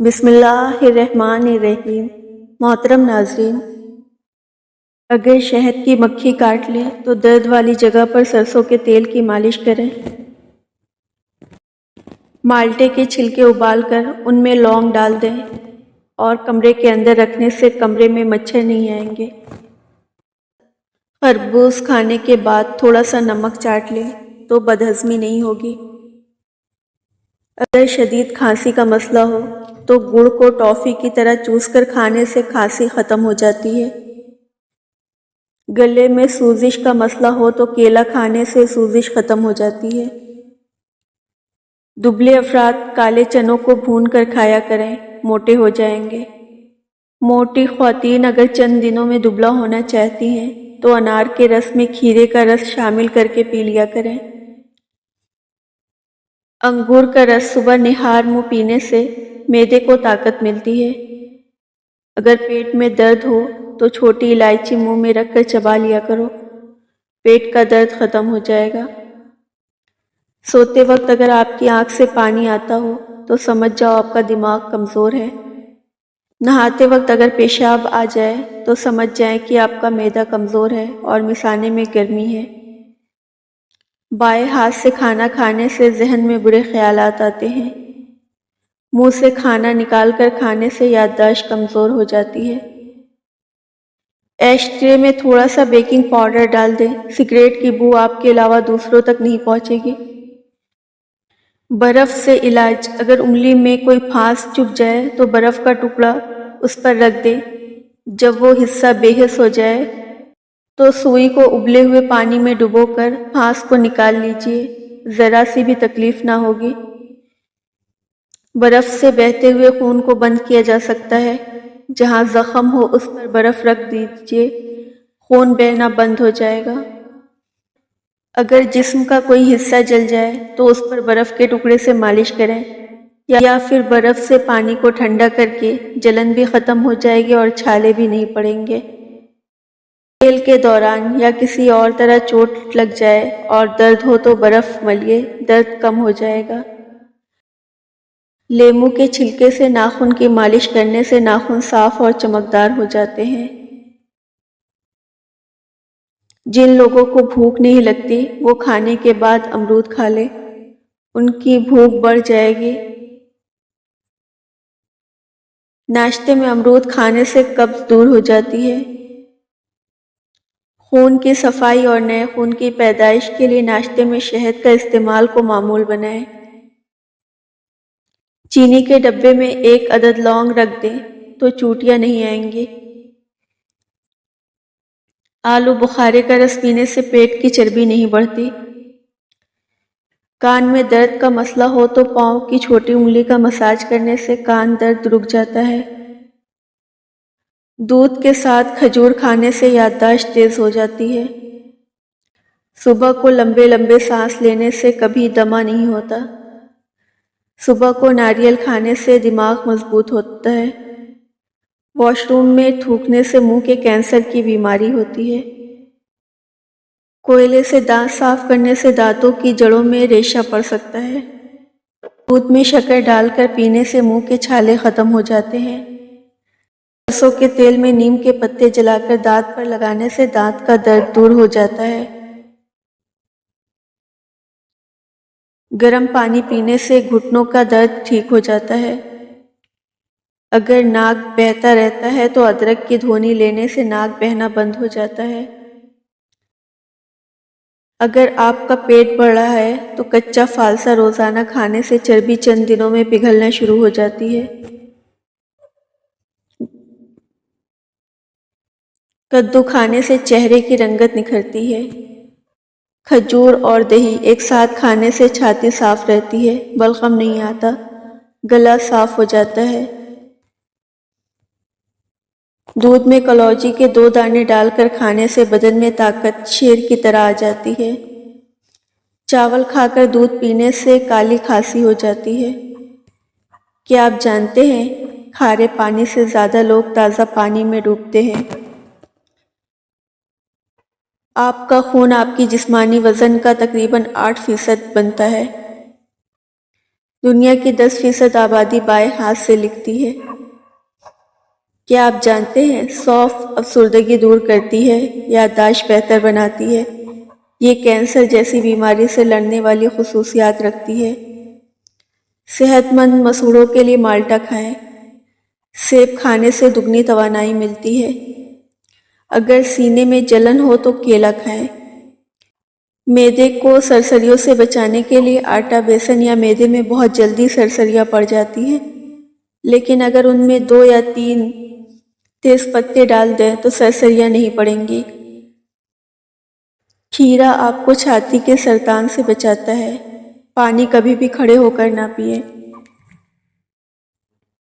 بسم اللہ الرحمن الرحیم۔ محترم ناظرین، اگر شہد کی مکھی کاٹ لے تو درد والی جگہ پر سرسوں کے تیل کی مالش کریں۔ مالٹے کے چھلکے ابال کر ان میں لونگ ڈال دیں اور کمرے کے اندر رکھنے سے کمرے میں مچھر نہیں آئیں گے۔ خربوز کھانے کے بعد تھوڑا سا نمک چاٹ لیں تو بدہضمی نہیں ہوگی۔ اگر شدید کھانسی کا مسئلہ ہو تو گڑ کو ٹافی کی طرح چوس کر کھانے سے کھانسی ختم ہو جاتی ہے۔ گلے میں سوزش کا مسئلہ ہو تو کیلا کھانے سے سوزش ختم ہو جاتی ہے۔ دبلے افراد کالے چنوں کو بھون کر کھایا کریں، موٹے ہو جائیں گے۔ موٹی خواتین اگر چند دنوں میں دبلا ہونا چاہتی ہیں تو انار کے رس میں کھیرے کا رس شامل کر کے پی لیا کریں۔ انگور کا رس صبح نہار منہ پینے سے معدے کو طاقت ملتی ہے۔ اگر پیٹ میں درد ہو تو چھوٹی الائچی منہ میں رکھ کر چبا لیا کرو، پیٹ کا درد ختم ہو جائے گا۔ سوتے وقت اگر آپ کی آنکھ سے پانی آتا ہو تو سمجھ جاؤ آپ کا دماغ کمزور ہے۔ نہاتے وقت اگر پیشاب آ جائے تو سمجھ جائیں کہ آپ کا معدہ کمزور ہے اور مثانے میں گرمی ہے۔ بائیں ہاتھ سے کھانا کھانے سے ذہن میں برے خیالات آتے ہیں۔ منہ سے کھانا نکال کر کھانے سے یادداشت کمزور ہو جاتی ہے۔ ایش ٹرے میں تھوڑا سا بیکنگ پاؤڈر ڈال دیں، سگریٹ کی بو آپ کے علاوہ دوسروں تک نہیں پہنچے گی۔ برف سے علاج، اگر انگلی میں کوئی پھانس چبھ جائے تو برف کا ٹکڑا اس پر رکھ دیں۔ جب وہ حصہ بے حس ہو جائے تو سوئی کو ابلے ہوئے پانی میں ڈبو کر پھانس کو نکال لیجئے، ذرا سی بھی تکلیف نہ ہوگی۔ برف سے بہتے ہوئے خون کو بند کیا جا سکتا ہے۔ جہاں زخم ہو اس پر برف رکھ دیجئے، خون بہنا بند ہو جائے گا۔ اگر جسم کا کوئی حصہ جل جائے تو اس پر برف کے ٹکڑے سے مالش کریں، یا پھر برف سے پانی کو ٹھنڈا کر کے جلن بھی ختم ہو جائے گی اور چھالے بھی نہیں پڑیں گے۔ کھیل کے دوران یا کسی اور طرح چوٹ لگ جائے اور درد ہو تو برف ملیے، درد کم ہو جائے گا۔ لیموں کے چھلکے سے ناخن کی مالش کرنے سے ناخن صاف اور چمکدار ہو جاتے ہیں۔ جن لوگوں کو بھوک نہیں لگتی وہ کھانے کے بعد امرود کھا لیں، ان کی بھوک بڑھ جائے گی۔ ناشتے میں امرود کھانے سے قبض دور ہو جاتی ہے۔ خون کی صفائی اور نئے خون کی پیدائش کے لیے ناشتے میں شہد کا استعمال کو معمول بنائیں۔ چینی کے ڈبے میں 1 عدد لونگ رکھ دیں تو چوٹیاں نہیں آئیں گی۔ آلو بخارے کا رس پینے سے پیٹ کی چربی نہیں بڑھتی۔ کان میں درد کا مسئلہ ہو تو پاؤں کی چھوٹی انگلی کا مساج کرنے سے کان درد رک جاتا ہے۔ دودھ کے ساتھ کھجور کھانے سے یادداشت تیز ہو جاتی ہے۔ صبح کو لمبے لمبے سانس لینے سے کبھی دمہ نہیں ہوتا۔ صبح کو ناریل کھانے سے دماغ مضبوط ہوتا ہے۔ واش روم میں تھوکنے سے منہ کے کینسر کی بیماری ہوتی ہے۔ کوئلے سے دانت صاف کرنے سے دانتوں کی جڑوں میں ریشہ پڑ سکتا ہے۔ دودھ میں شکر ڈال کر پینے سے منہ کے چھالے ختم ہو جاتے ہیں۔ سرسوں کے تیل میں نیم کے پتے جلا کر دانت پر لگانے سے دانت کا درد دور ہو جاتا ہے۔ گرم پانی پینے سے گھٹنوں کا درد ٹھیک ہو جاتا ہے۔ اگر ناک بہتا رہتا ہے تو ادرک کی دھونی لینے سے ناک بہنا بند ہو جاتا ہے۔ اگر آپ کا پیٹ بڑھ رہا ہے تو کچا فالسا روزانہ کھانے سے چربی چند دنوں میں پگھلنا شروع ہو جاتی ہے۔ کدو کھانے سے چہرے کی رنگت نکھرتی ہے۔ کھجور اور دہی ایک ساتھ کھانے سے چھاتی صاف رہتی ہے، بلغم نہیں آتا، گلا صاف ہو جاتا ہے۔ دودھ میں کلوجی کے 2 دانے ڈال کر کھانے سے بدن میں طاقت شیر کی طرح آ جاتی ہے۔ چاول کھا کر دودھ پینے سے کالی کھانسی ہو جاتی ہے۔ کیا آپ جانتے ہیں کھارے پانی سے زیادہ لوگ تازہ پانی میں ڈوبتے ہیں؟ آپ کا خون آپ کی جسمانی وزن کا تقریباً 8% بنتا ہے۔ دنیا کی 10% آبادی بائیں ہاتھ سے لکھتی ہے۔ کیا آپ جانتے ہیں سونف افسردگی دور کرتی ہے، یادداشت بہتر بناتی ہے۔ یہ کینسر جیسی بیماری سے لڑنے والی خصوصیات رکھتی ہے۔ صحت مند مسوڑوں کے لیے مالٹا کھائیں۔ سیب کھانے سے دگنی توانائی ملتی ہے۔ اگر سینے میں جلن ہو تو کیلا کھائیں۔ معدے کو سرسریوں سے بچانے کے لیے آٹا، بیسن یا میدے میں بہت جلدی سرسریاں پڑ جاتی ہیں، لیکن اگر ان میں 2 یا 3 تیز پتے ڈال دیں تو سرسریاں نہیں پڑیں گی۔ کھیرا آپ کو چھاتی کے سرطان سے بچاتا ہے۔ پانی کبھی بھی کھڑے ہو کر نہ پئیں۔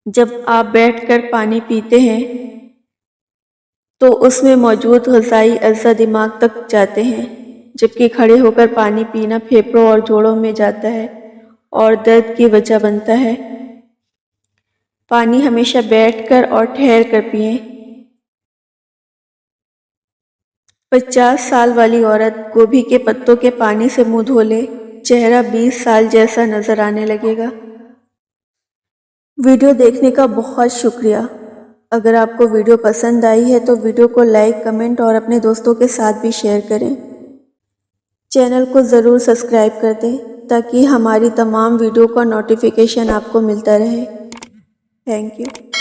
جب آپ بیٹھ کر پانی پیتے ہیں تو اس میں موجود غذائی اجزاء دماغ تک جاتے ہیں، جبکہ کھڑے ہو کر پانی پینا پھیپھڑوں اور جوڑوں میں جاتا ہے اور درد کی وجہ بنتا ہے۔ پانی ہمیشہ بیٹھ کر اور ٹھہر کر پئیں۔ 50 سال والی عورت گوبھی کے پتوں کے پانی سے منہ دھو لے، چہرہ 20 سال جیسا نظر آنے لگے گا۔ ویڈیو دیکھنے کا بہت شکریہ۔ اگر آپ کو ویڈیو پسند آئی ہے تو ویڈیو کو لائک، کمنٹ اور اپنے دوستوں کے ساتھ بھی شیئر کریں۔ چینل کو ضرور سبسکرائب کر دیں تاکہ ہماری تمام ویڈیو کا نوٹیفیکیشن آپ کو ملتا رہے۔ Thank you.